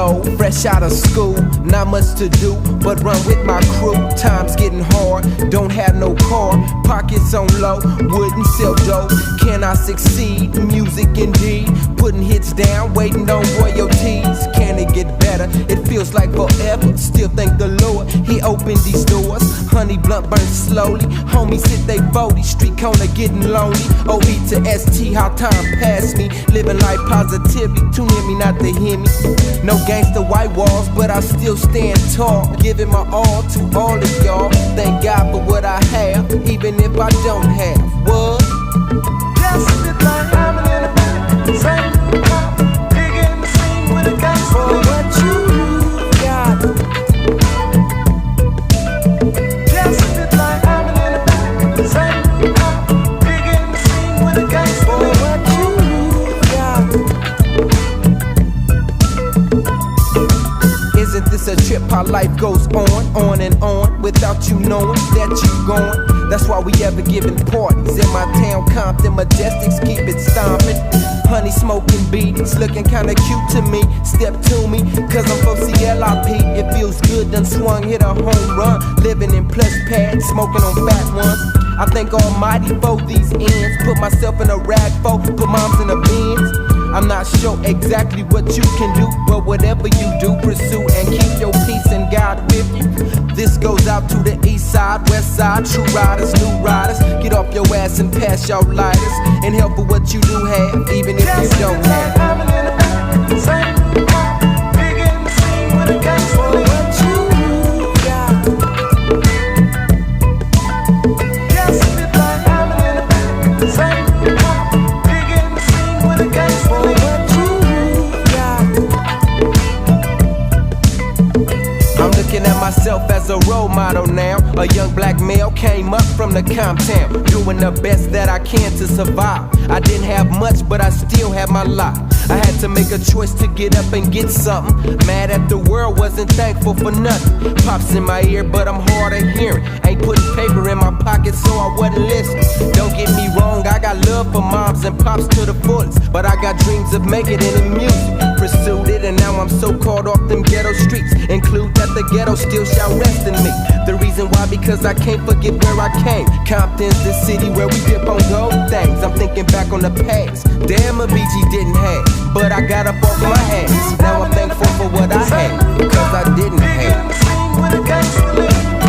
old, fresh out of school, not much to do, but run with my crew. Time's getting hard, don't have no car, pockets on low, wouldn't sell dope. Can I succeed? Music indeed, putting hits down, waiting on royalties. Can it get better? It feels like forever, still thank the Lord, he opened these doors. Honey blunt burn slowly, homies hit they 40, street corner getting lonely. OB to ST, how time passed me, living life positively, too near me not to hear me. No gangster white walls, but I still stand tall, giving my all to all of y'all. Thank God for what I have, even if I don't have. What? Just sit like I'm in a minute, same new pop, digging the scene with a gangster. For what you got. Just sit like I'm in a minute, same new pop, digging the scene with a gangster. For what you got. Isn't this a trip? How life goes on and on, without you knowing that you gone. That's why we ever giving parties in my town, Compton, Majestics, keep it stomping. Honey smoking beats, looking kinda cute to me. Step to me, cause I'm from CLIP. It feels good, done swung, hit a home run. Living in plush pads, smoking on fat ones. I thank Almighty for these ends. Put myself in a rag for, put moms in a Benz. I'm not sure exactly what you can do, but whatever you do, pursue and keep your peace and God with you. This goes out to the east side, west side, true riders, new riders. Get off your ass and pass your lighters, and help with what you do have, even if you don't have. I'm in a minute, same new pop, digging the scene with a gangster. For what you got. Just sit like I'm in a minute, same new pop, digging the scene with a gangster. For what you got. I'm looking at myself as a role model now. A young black male came up from the Compton, doing the best that I can to survive. I didn't have much, but I still had my lot. I had to make a choice to get up and get something. Mad at the world, wasn't thankful for nothing. Pops in my ear, but I'm hard of hearing. Ain't putting paper in my pocket, so I wasn't listening. Don't get me wrong, I got love for moms and pops to the fullest, but I got dreams of making it in music. Pursued it, and now I'm so caught off them ghetto streets. Include that the ghetto still shall rest in me. The reason why, because I can't forget where I came. Compton's the city where we dip on gold things. I'm thinking back on the past. Damn, a BG didn't have, but I got up off my ass. Now I'm thankful for what I had, because I didn't have. Digging the scene with a gangster.